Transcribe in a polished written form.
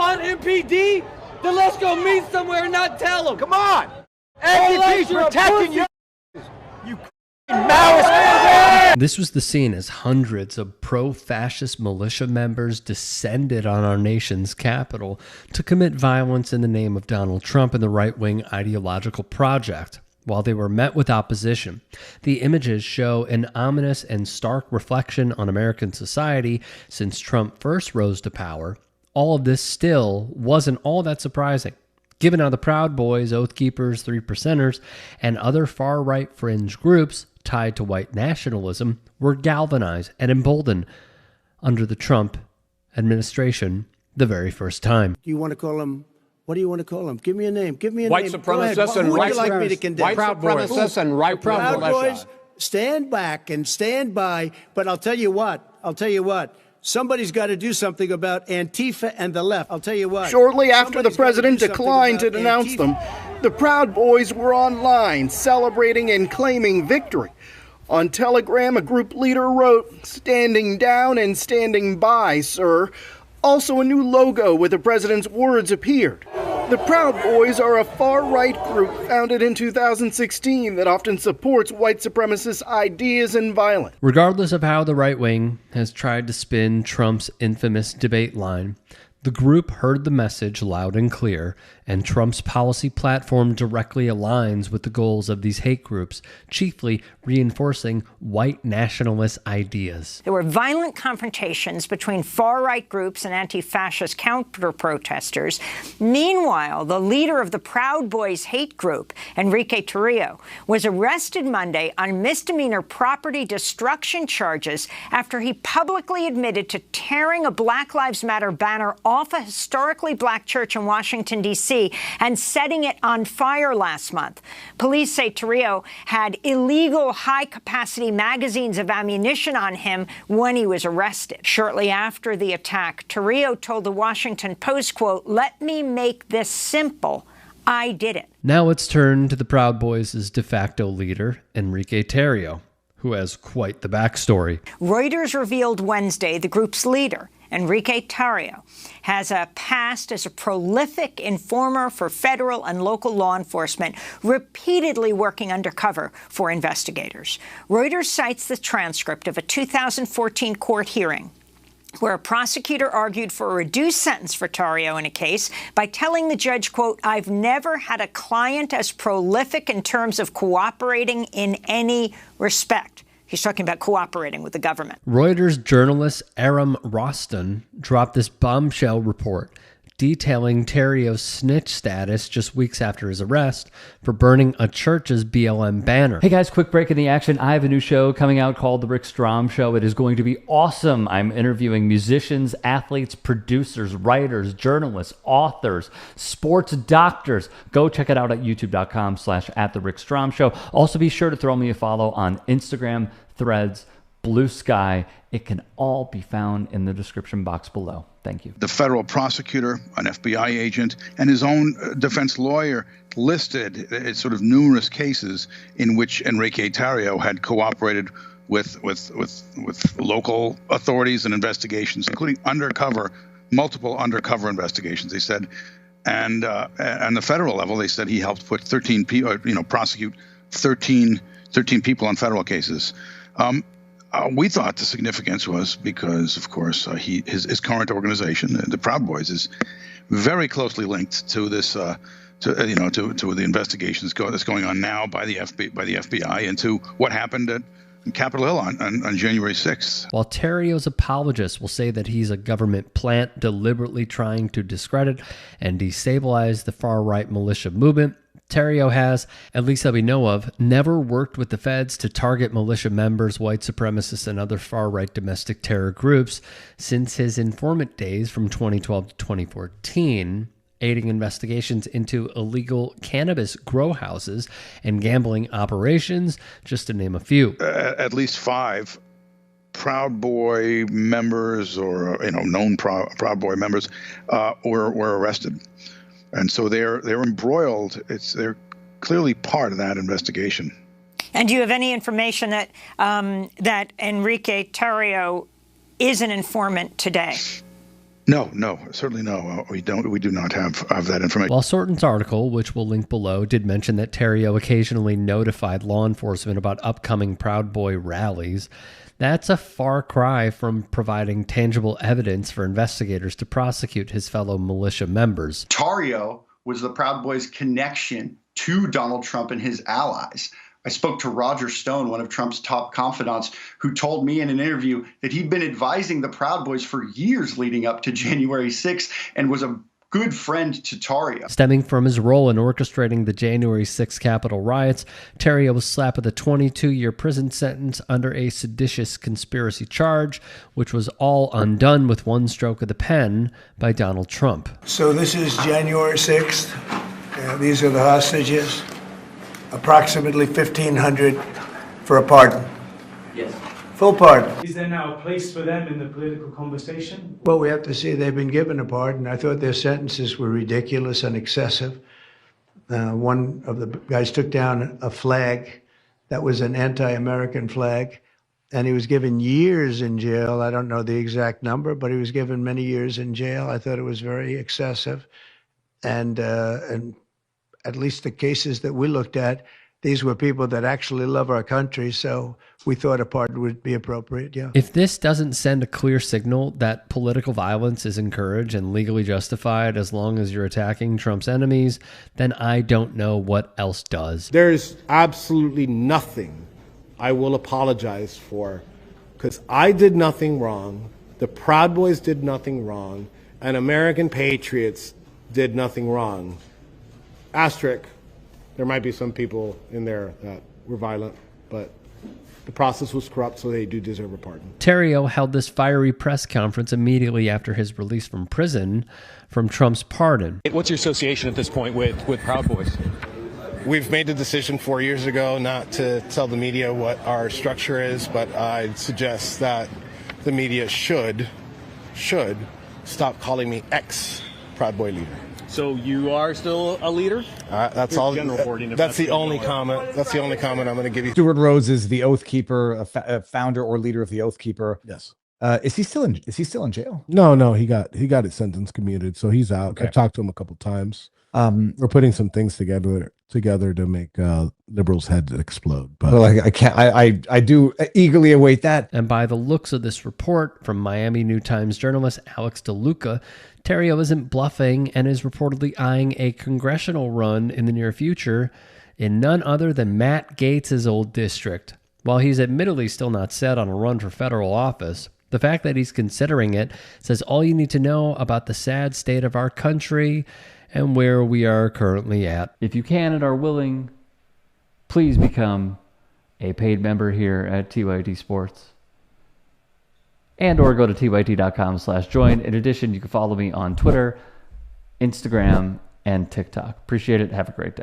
want MPD? Then let's go meet somewhere and not tell them. Come on. MPD's protecting you. You Maoist. This was the scene as hundreds of pro-fascist militia members descended on our nation's capital to commit violence in the name of Donald Trump and the right-wing ideological project. While they were met with opposition, the images show an ominous and stark reflection on American society since Trump first rose to power. All of this still wasn't all that surprising, given how the Proud Boys, Oath Keepers, Three Percenters, and other far-right fringe groups tied to white nationalism were galvanized and emboldened under the Trump administration the very first time. Do you want to call them? What do you want to call them? Give me a name. Give me a White name. supremacists and Who would white you like me to condemn? White supremacists and right Proud militia. Boys, stand back and stand by. But I'll tell you what. Somebody's got to do something about Antifa and the left. I'll tell you what. Shortly after the president declined to denounce them, the Proud Boys were online celebrating and claiming victory. On Telegram, a group leader wrote, "Standing down and standing by, sir." Also, a new logo with the president's words appeared. The Proud Boys are a far-right group founded in 2016 that often supports white supremacist ideas and violence. Regardless of how the right wing has tried to spin Trump's infamous debate line, the group heard the message loud and clear, and Trump's policy platform directly aligns with the goals of these hate groups, chiefly reinforcing white nationalist ideas. There were violent confrontations between far-right groups and anti-fascist counter-protesters. Meanwhile, the leader of the Proud Boys hate group, Enrique Tarrio, was arrested Monday on misdemeanor property destruction charges after he publicly admitted to tearing a Black Lives Matter banner off a historically black church in Washington, D.C., and setting it on fire last month. Police say Tarrio had illegal high-capacity magazines of ammunition on him when he was arrested. Shortly after the attack, Tarrio told the Washington Post, quote, "Let me make this simple. I did it." Now let's turn to the Proud Boys' de facto leader, Enrique Tarrio, who has quite the backstory. Reuters revealed Wednesday the group's leader, Enrique Tarrio, has a past as a prolific informer for federal and local law enforcement, repeatedly working undercover for investigators. Reuters cites the transcript of a 2014 court hearing where a prosecutor argued for a reduced sentence for Tarrio in a case by telling the judge, quote, "I've never had a client as prolific in terms of cooperating in any respect." He's talking about cooperating with the government. Reuters journalist Aram Roston dropped this bombshell report detailing Tarrio's snitch status just weeks after his arrest for burning a church's BLM banner. Hey guys, quick break in the action. I have a new show coming out called The Rick Strom Show. It is going to be awesome. I'm interviewing musicians, athletes, producers, writers, journalists, authors, sports doctors. Go check it out at youtube.com/@TheRickStromShow. Also be sure to throw me a follow on Instagram, Threads, Blue Sky. It can all be found in the description box below. Thank you. The federal prosecutor, an FBI agent, and his own defense lawyer listed sort of numerous cases in which Enrique Tarrio had cooperated with local authorities and investigations, including multiple undercover investigations. They said, and on the federal level, they said he helped put 13 people, prosecute 13 people on federal cases. We thought the significance was because, of course, his current organization, the Proud Boys, is very closely linked to this, to the investigations that's going on now by the FBI into what happened at Capitol Hill on January 6th. While Tarrio's apologists will say that he's a government plant deliberately trying to discredit and destabilize the far-right militia movement, Tarrio has, at least that we know of, never worked with the feds to target militia members, white supremacists, and other far-right domestic terror groups since his informant days from 2012 to 2014, aiding investigations into illegal cannabis grow houses and gambling operations, just to name a few. At least 5 Proud Boy members or known Proud Boy members were arrested. And so they're embroiled. They're clearly part of that investigation. And do you have any information that that Enrique Tarrio is an informant today? No, certainly no. We do not have that information. While Sorton's article, which we'll link below, did mention that Tarrio occasionally notified law enforcement about upcoming Proud Boy rallies, that's a far cry from providing tangible evidence for investigators to prosecute his fellow militia members. Tarrio was the Proud Boys' connection to Donald Trump and his allies. I spoke to Roger Stone, one of Trump's top confidants, who told me in an interview that he'd been advising the Proud Boys for years leading up to January 6th and was a good friend to Tarrio. Stemming from his role in orchestrating the January 6th Capitol riots, Tarrio was slapped with a 22-year prison sentence under a seditious conspiracy charge, which was all undone with one stroke of the pen by Donald Trump. So this is January 6th. These are the hostages. Approximately 1,500 for a pardon. Yes. Full pardon. Is there now a place for them in the political conversation? Well, we have to see they've been given a pardon. I thought their sentences were ridiculous and excessive. One of the guys took down a flag that was an anti-American flag, and he was given years in jail. I don't know the exact number, but he was given many years in jail. I thought it was very excessive. And at least the cases that we looked at, these were people that actually love our country, so we thought a pardon would be appropriate, yeah. If this doesn't send a clear signal that political violence is encouraged and legally justified as long as you're attacking Trump's enemies, then I don't know what else does. There's absolutely nothing I will apologize for, because I did nothing wrong, the Proud Boys did nothing wrong, and American patriots did nothing wrong. Asterisk, there might be some people in there that were violent, but the process was corrupt, so they do deserve a pardon. Tarrio held this fiery press conference immediately after his release from prison from Trump's pardon. What's your association at this point with Proud Boys? We've made the decision 4 years ago not to tell the media what our structure is, but I'd suggest that the media should stop calling me ex-Proud Boy leader. So you are still a leader? That's all. That's the only comment. That's the only comment I'm going to give you. Stuart Rhodes is the Oath Keeper, a founder or leader of the Oath Keeper. Yes. Is he still in jail? No, he got his sentence commuted, so he's out. Okay. I've talked to him a couple times. We're putting some things together to make liberals' heads explode. But well, I do eagerly await that. And by the looks of this report from Miami New Times journalist Alex DeLuca, Tarrio isn't bluffing and is reportedly eyeing a congressional run in the near future in none other than Matt Gaetz' old district. While he's admittedly still not set on a run for federal office, the fact that he's considering it says all you need to know about the sad state of our country and where we are currently at. If you can and are willing, please become a paid member here at TYT Sports. And or go to tyt.com/join. In addition, you can follow me on Twitter, Instagram, and TikTok. Appreciate it. Have a great day.